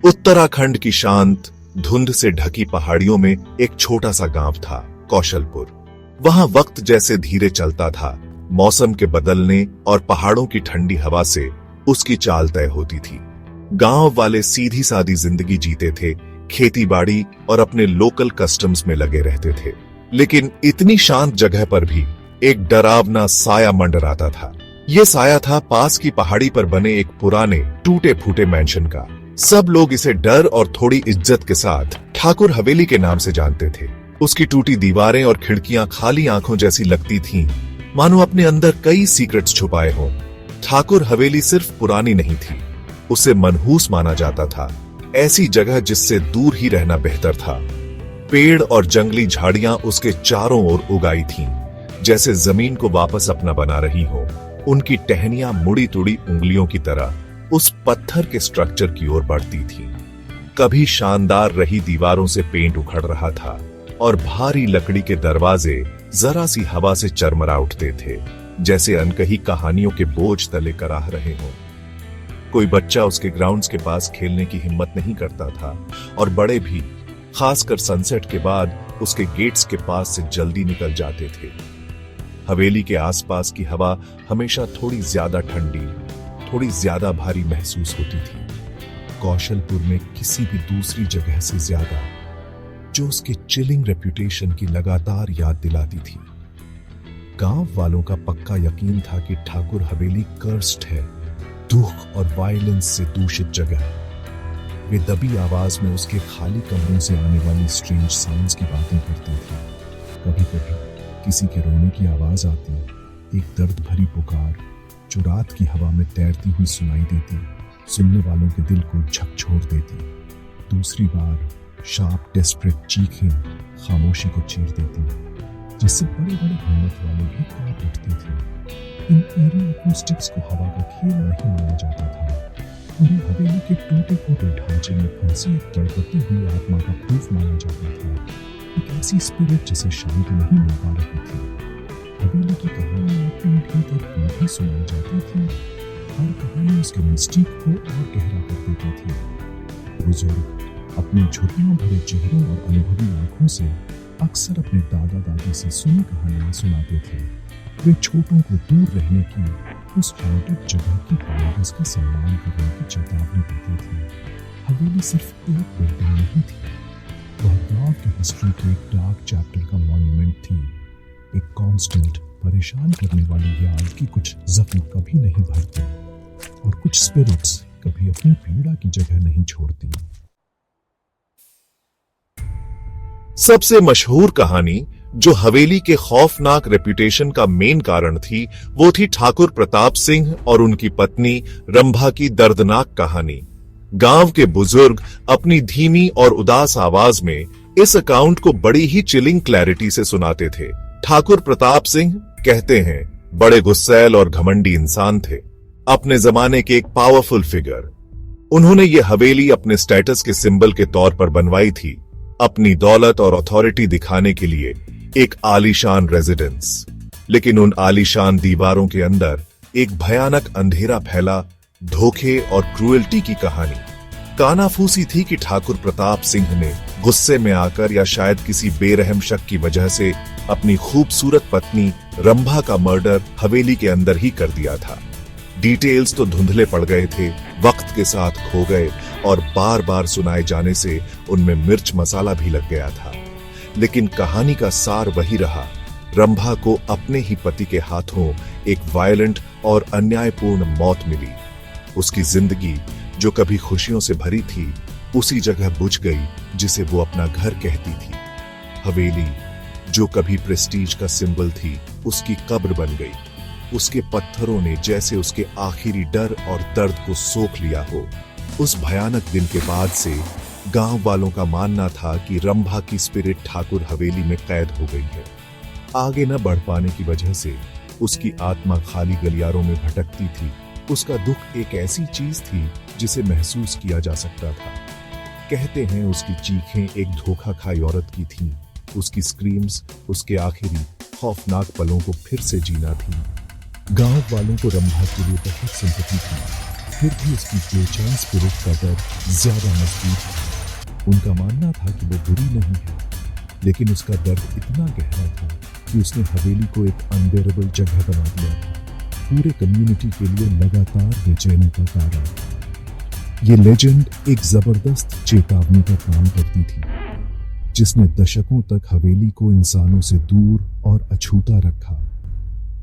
उत्तराखंड की शांत धुंध से ढकी पहाड़ियों में एक छोटा सा गांव था, कौशलपुर। वहां वक्त जैसे धीरे चलता था, मौसम के बदलने और पहाड़ों की ठंडी हवा से उसकी चाल तय होती थी। गांव वाले सीधी सादी जिंदगी जीते थे, खेती बाड़ी और अपने लोकल कस्टम्स में लगे रहते थे। लेकिन इतनी शांत जगह पर भी एक डरावना साया मंडराता था। यह साया था पास की पहाड़ी पर बने एक पुराने टूटे फूटे मैंशन का। सब लोग इसे डर और थोड़ी इज्जत के साथ ठाकुर हवेली के नाम से जानते थे। उसकी टूटी दीवारें और खिड़कियां खाली आंखों जैसी लगती थीं, मानो अपने अंदर कई सीक्रेट्स छुपाए हों। ठाकुर हवेली सिर्फ पुरानी नहीं थी, उसे मनहूस माना जाता था। ऐसी जगह जिससे दूर ही रहना बेहतर था। पेड़ और जंगली झाड़ियां उसके चारों ओर उगाई थीं, जैसे जमीन को वापस अपना बना रही हो। उनकी टहनियां मुड़ी तुड़ी उंगलियों की तरह उस पत्थर के स्ट्रक्चर की ओर बढ़ती थी। कभी शानदार रही दीवारों से पेंट उखड़ रहा था और भारी लकड़ी के दरवाजे जरा सी हवा से चरमरा उठते थे, जैसे अनकही कहानियों के बोझ तले कराह रहे हों। कोई बच्चा उसके ग्राउंड्स के पास खेलने की हिम्मत नहीं करता था और बड़े भी, खासकर सनसेट के बाद, उसके गेट्स के पास से जल्दी निकल जाते थे। हवेली के आसपास की हवा हमेशा थोड़ी ज्यादा ठंडी, थोड़ी ज्यादा भारी महसूस होती थी, कौशलपुर में किसी भी दूसरी जगह से ज्यादा, जो उसके चिलिंग रेप्यूटेशन की लगातार याद दिलाती थी। गांव वालों का पक्का यकीन था कि ठाकुर हवेली कर्स्ड है, दुख और वायलेंस से दूषित जगह। वे दबी आवाज में उसके खाली कमरों से आने वाली स्ट्रेंज साउंड्स की बातें करते थे। कभी कभी किसी के रोने की आवाज आती, एक दर्द भरी पुकार जो रात की हवा में तैरती हुई सुनाई देती, सुनने वालों के दिल को झकझोर देती। दूसरी बार शार्प डेस्परेट चीखें खामोशी को चीर देती, जिससे बड़े बड़े हिम्मत वाले भी कांप उठते थे। इन eerie acoustics को हवा का खेल नहीं माना जाता था, उन्हें हवेली के टूटे फूटे ढांचे में फंसी एक तड़पती हुई आत्मा का प्रूफ माना जाता था, एक ऐसी स्पिरिट जिसे शांति नहीं मिल पा रही थी। हवेली की कहानियां पीढ़ी दर पीढ़ी सुनाई जाती थी, हर कहानी उसके मिस्टीक को और गहरा कर देती थी। बुजुर्ग अपने झुर्रियों भरे चेहरों और अनुभवी आंखों से अक्सर अपने दादा दादी से सुनी कहानियां सुनाते थे। वे छोटों को दूर रहने की, उस हॉन्टेड जगह की वायरस का सम्मान करने की चेतावनी देते थे। हवेली सिर्फ एक बिल्डिंग नहीं थी, वह गांव की हिस्ट्री के एक डार्क चैप्टर का मॉन्यूमेंट थी, एक कांस्टेंट परेशान करने वाली याद की कुछ जख्म कभी नहीं भरते और कुछ स्पिरिट्स कभी अपनी पीड़ा की जगह नहीं छोड़ती। सबसे मशहूर कहानी जो हवेली के खौफनाक रेप्यूटेशन का मेन कारण थी, वो थी ठाकुर प्रताप सिंह और उनकी पत्नी रंभा की दर्दनाक कहानी। गांव के बुजुर्ग अपनी धीमी और उदास आवाज में इस अकाउंट को बड़ी ही चिलिंग क्लैरिटी से सुनाते थे। ठाकुर प्रताप सिंह, कहते हैं, बड़े गुस्सैल और घमंडी इंसान थे, अपने जमाने के एक पावरफुल फिगर। उन्होंने ये हवेली अपने स्टेटस के सिंबल के तौर पर बनवाई थी, अपनी दौलत और अथॉरिटी दिखाने के लिए एक आलीशान रेजिडेंस। लेकिन उन आलीशान दीवारों के अंदर एक भयानक अंधेरा फैला, धोखे और क्रूएल्टी की कहानी। कानाफूसी थी कि ठाकुर प्रताप सिंह ने गुस्से में आकर या शायद किसी बेरहम शक की वजह से अपनी खूबसूरत पत्नी रंभा का मर्डर हवेली के अंदर ही कर दिया था। डिटेल्स तो धुंधले पड़ गए थे, वक्त के साथ खो गए और बार बार सुनाए जाने से उनमें मिर्च मसाला भी लग गया था। लेकिन कहानी का सार वही रहा। रंभा को अपने ही पति के हाथों एक वायलेंट और अन्यायपूर्ण मौत मिली। उसकी जिंदगी जो कभी खुशियों से भरी थी, उसी जगह बुझ गई जिसे वो अपना घर कहती थी। हवेली जो कभी प्रेस्टीज का सिंबल थी, उसकी कब्र बन गई। उसके पत्थरों ने जैसे उसके आखिरी डर और दर्द को सोख लिया हो। उस भयानक दिन के बाद से गांव वालों का मानना था कि रंभा की स्पिरिट ठाकुर हवेली में कैद हो गई है। आगे न बढ़ पाने की वजह से उसकी आत्मा खाली गलियारों में भटकती थी। उसका दुख एक ऐसी चीज थी जिसे महसूस किया जा सकता था। कहते हैं उसकी चीखें एक धोखा खाई औरत की थीं। उसकी स्क्रीम्स उसके आखिरी खौफनाक पलों को फिर से जीना थी। गांव वालों को रंभा के लिए बहुत सिंपैथी थी। फिर भी उसकी बेचैन स्पिरिट का डर ज्यादा मजबूत था। उनका मानना था कि वो बुरी नहीं है, लेकिन उसका दर्द इतना गहरा था कि उसने हवेली को एक अनबेरेबल जगह बना दिया था, पूरे कम्युनिटी के लिए लगातार बेचैनी का कारण। ये लेजेंड एक जबरदस्त चेतावनी का काम करती थी, जिसने दशकों तक हवेली को इंसानों से दूर और अछूता रखा।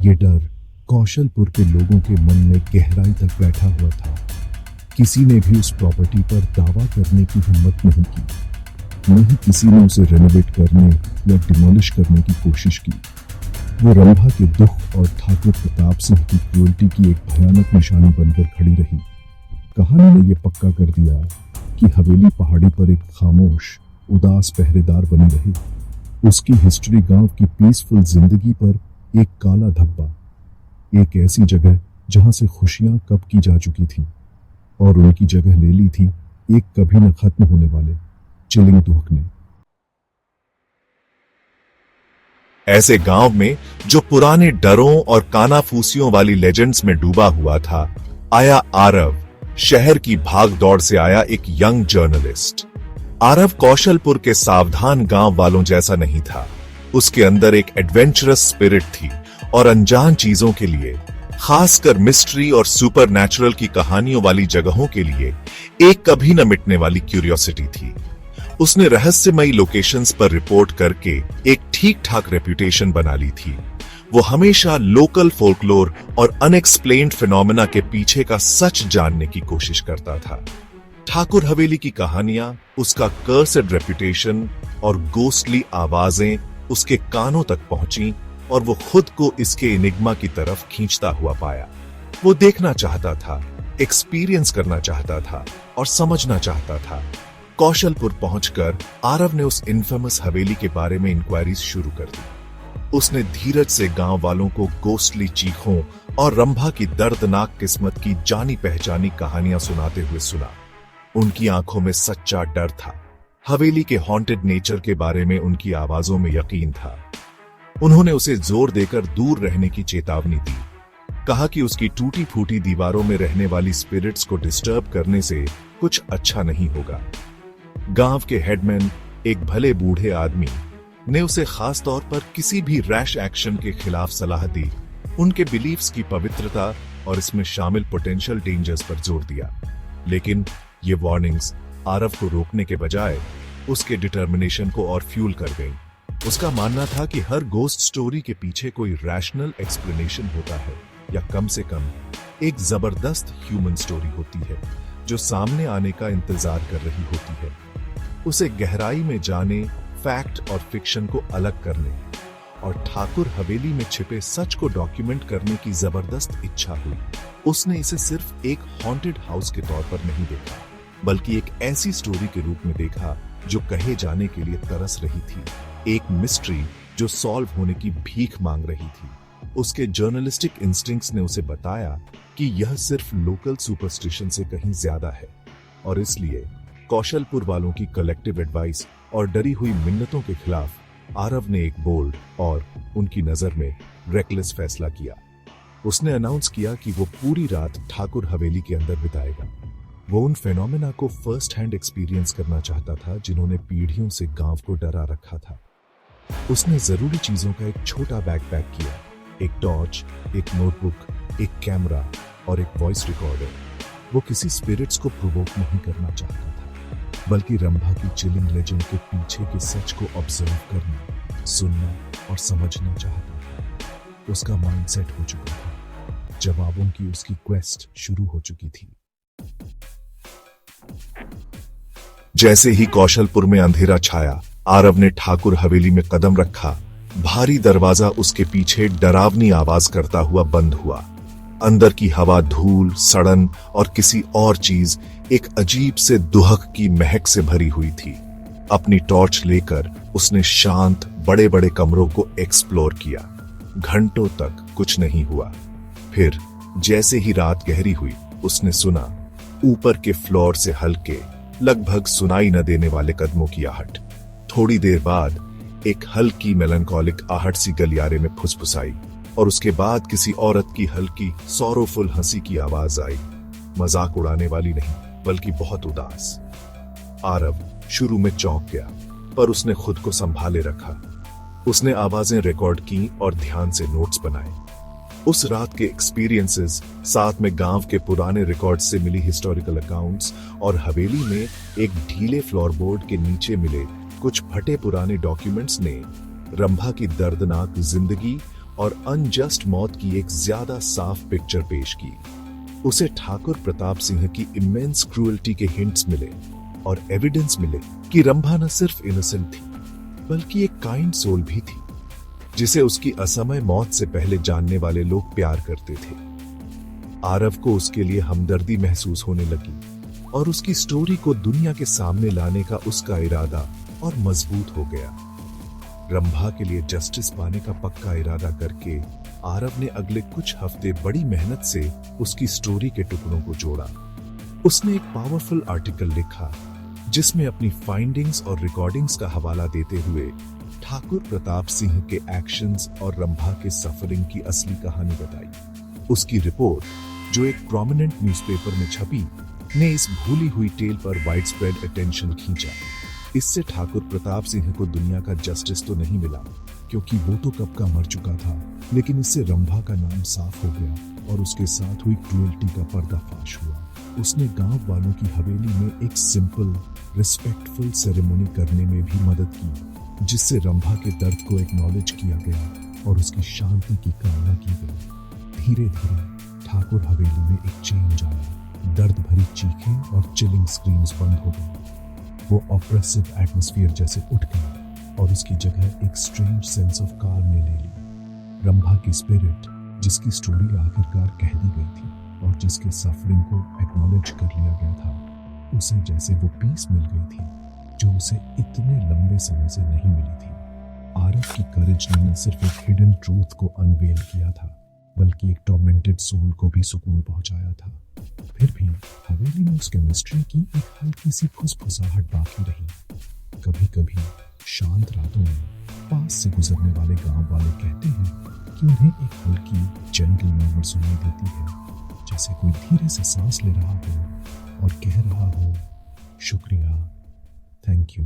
ये डर कौशलपुर के लोगों के मन में गहराई तक बैठा हुआ था। किसी ने भी उस प्रॉपर्टी पर दावा करने की हिम्मत नहीं की, नहीं किसी ने उसे रेनोवेट करने या डिमोलिश करने की कोशिश की। वो रंभा के दुख और ठाकुर प्रताप सिंह की क्रूरती की एक भयानक निशानी बनकर खड़ी रही। कहानी ने यह पक्का कर दिया कि हवेली पहाड़ी पर एक खामोश, उदास पहरेदार बनी रही। उसकी हिस्ट्री गांव की पीसफुल जिंदगी पर एक काला धब्बा, एक ऐसी जगह जहां से खुशियां कब की जा चुकी थी और उनकी जगह ले ली थी एक कभी न खत्म होने वाले चिलिंग दुख ने। ऐसे गांव में जो पुराने डरों और कानाफूसियों वाली लेजेंड्स में डूबा हुआ था, आया आरव। शहर की भाग दौड़ से आया एक यंग जर्नलिस्ट। आरव कौशलपुर के सावधान गांव वालों जैसा नहीं था। उसके अंदर एक एडवेंचरस स्पिरिट थी और अनजान चीजों के लिए, खासकर मिस्ट्री और सुपरनैचुरल की कहानियों वाली जगहों के लिए एक कभी न मिटने वाली क्यूरियोसिटी थी। उसने रहस्यमयी लोकेशंस पर रिपोर्ट करके एक ठीक ठाक रेप्यूटेशन बना ली थी। वो हमेशा लोकल फोल्कलोर और अनएक्सप्लेन्ड फिनोमेना के पीछे का सच जानने की कोशिश करता था। ठाकुर हवेली की कहानियां, उसका कर्सेड रेप्यूटेशन और गोस्टली आवाजें उसके कानों तक पहुंची और वो खुद को इसके एनिग्मा की तरफ खींचता हुआ पाया। वो देखना चाहता था, एक्सपीरियंस करना चाहता था और समझना चाहता था। कौशलपुर पहुंचकर आरव ने उस इनफेमस हवेली के बारे में इंक्वायरीज शुरू कर दी। उसने धीरज से गांव वालों को गोस्टली चीखों और रंभा की दर्दनाक किस्मत की जानी पहचानी कहानियां सुनाते हुए सुना। उनकी आंखों में सच्चा डर था। हवेली के हॉन्टेड नेचर के बारे में उनकी आवाजों में यकीन था। उन्होंने उसे जोर देकर दूर रहने की चेतावनी दी। कहा कि उसकी टूटी फूटी दीवारों में रहने वाली स्पिरिट्स को डिस्टर्ब करने से कुछ अच्छा नहीं होगा। गांव के हेडमैन, एक भले बूढ़े आदमी, ने उसे खास तौर पर किसी भी रैश एक्शन के खिलाफ सलाह दी। उनके बिलीफ्स की पवित्रता और इसमें शामिल पोटेंशियल डेंजर्स पर जोर दिया। लेकिन ये वार्निंग्स आरव को रोकने के बजाय उसके डिटर्मिनेशन को और फ्यूल कर गई। उसका मानना था कि हर गोस्ट स्टोरी के पीछे कोई रैशनल एक्सप्लेनेशन होता है, या कम से कम एक जबरदस्त ह्यूमन स्टोरी होती है जो सामने आने का इंतजार कर रही होती है। उसे गहराई में जाने, फैक्ट और फिक्शन को अलग करने और ठाकुर हवेली में छिपे सच को डॉक्यूमेंट करने की जबरदस्त इच्छा हुई। उसने इसे सिर्फ एक हॉन्टेड हाउस के तौर पर नहीं देखा, बल्कि एक ऐसी स्टोरी के रूप में देखा जो कहे जाने के लिए तरस रही थी, एक मिस्ट्री जो सॉल्व होने की भीख मांग रही थी। उसके जर्नलिस्टिक इंस्टिंक्ट्स ने उसे बताया कि यह सिर्फ लोकल सुपरस्टिशन से कहीं ज्यादा है, और इसलिए कौशलपुर वालों की कलेक्टिव एडवाइस और डरी हुई मिन्नतों के खिलाफ आरव ने एक बोल्ड और उनकी नजर में रेकलेस फैसला किया। उसने अनाउंस किया कि वो पूरी रात ठाकुर हवेली के अंदर बिताएगा। वो उन फेनोमेना को फर्स्ट हैंड एक्सपीरियंस करना चाहता था जिन्होंने पीढ़ियों से गांव को डरा रखा था। उसने जरूरी चीजों का एक छोटा बैग पैक किया, एक टॉर्च, एक नोटबुक, एक कैमरा और एक वॉइस रिकॉर्डर। वो किसी स्पिरिट्स को प्रोवोक नहीं करना चाहता था, बल्कि रंभा की चिलिंग लेजेंड के पीछे के सच को ऑब्जर्व करना, सुनना और समझना चाहता था। उसका माइंडसेट हो चुका था, जवाबों की उसकी क्वेस्ट शुरू हो चुकी थी। जैसे ही कौशलपुर में अंधेरा छाया, आरव ने ठाकुर हवेली में कदम रखा। भारी दरवाजा उसके पीछे डरावनी आवाज करता हुआ बंद हुआ। अंदर की हवा धूल, सड़न और किसी और चीज, एक अजीब से दुहक की महक से भरी हुई थी। अपनी टॉर्च लेकर उसने शांत बड़े बड़े कमरों को एक्सप्लोर किया। घंटों तक कुछ नहीं हुआ। फिर जैसे ही रात गहरी हुई, उसने सुना ऊपर के फ्लोर से हल्के, लगभग सुनाई न देने वाले कदमों की आहट। थोड़ी देर बाद एक हल्की मेलंकोलिक आहट सी गलियारे में फुसफुसाई और उसके बाद किसी औरत की हल्की सॉरोफुल हंसी की आवाज आई। मजाक उड़ाने वाली नहीं, बल्कि बहुत उदास। आरव शुरू में चौंक गया, पर उसने खुद को संभाले रखा। उसने आवाजें रिकॉर्ड की और ध्यान से नोट्स बनाए। उस रात के एक्सपीरियंसेस, साथ में गांव के पुराने रिकॉर्ड्स से मिली हिस्टोरिकल अकाउंट्स और हवेली में एक ढीले फ्लोरबोर्ड के नीचे मिले कुछ फटे पुराने डॉक्यूमेंट्स ने रंभा की दर्दनाक जिंदगी और अनजस्ट मौत की एक ज्यादा साफ पिक्चर पेश की। उसे ठाकुर प्रताप सिंह की इमेंस क्रूएल्टी के हिंट्स मिले और एविडेंस मिले कि रंभा न सिर्फ इनोसेंट थी, बल्कि एक काइंड सोल भी थी, जिसे उसकी असमय मौत से पहले जानने वाले लोग प्यार करते थे। आरव को उसके लिए हमदर्दी महसूस होने लगी और उसकी स्टोरी को दुनिया के सामने लाने का उसका इरादा और मजबूत हो गया। रंभा के लिए जस्टिस पाने का पक्का इरादा करके आरव ने अगले कुछ हफ्ते बड़ी मेहनत से उसकी स्टोरी के टुकड़ों को जोड़ा। उसने एक पावरफुल आर्टिकल लिखा जिसमें अपनी फाइंडिंग्स और रिकॉर्डिंग्स का हवाला देते हुए ठाकुर प्रताप सिंह के एक्शंस और रंभा के सफरिंग की असली कहानी बताई। उसकी रिपोर्ट, जो एक प्रोमिनेंट न्यूज़पेपर में छपी, ने इस भूली हुई टेल पर वाइड स्प्रेड अटेंशन खींचा। इससे ठाकुर प्रताप सिंह को दुनिया का जस्टिस तो नहीं मिला, क्योंकि वो तो कब का मर चुका था, लेकिन इससे रंभा का नाम साफ हो गया और उसके साथ हुई क्रूएल्टी का पर्दाफाश हुआ। उसने गांव वालों की हवेली में एक सिंपल रिस्पेक्टफुल सेरेमनी करने में भी मदद की, जिससे रंभा के दर्द को एक्नॉलेज किया गया और उसकी शांति की कामना की गई। धीरे धीरे ठाकुर हवेली में एक चेंज आया। दर्द भरी चीखें और चिलिंग स्क्रीम्स बंद हो गई। वो ऑप्रेसिव एटमॉस्फेयर जैसे उठ गया और उसकी जगह एक स्ट्रेंज सेंस ऑफ काम ने ले ली। रंभा की स्पिरिट, जिसकी स्टोरी आखिरकार कह दी गई थी और जिसके सफरिंग को एक्नॉलेज कर लिया गया था, उसे जैसे वो पीस मिल गई थी जो उसे इतने लंबे समय से नहीं मिली थी। आरव की करेज ने न सिर्फ एक हिडन ट्रूथ को अनवेल किया था, बल्कि एक टॉर्मेंटेड सोल को भी सुकून पहुंचाया था। फिर भी हवेली में उस केमिस्ट्री की एक हल्की सी फुसफुसाहट बाकी रही। कभी कभी शांत रातों में पास से गुजरने वाले गांव वाले कहते हैं कि उन्हें एक हल्की जेंटल मर्मर सुनाई देती है, जैसे कोई धीरे से सांस ले रहा हो और कह रहा हो, शुक्रिया, थैंक यू।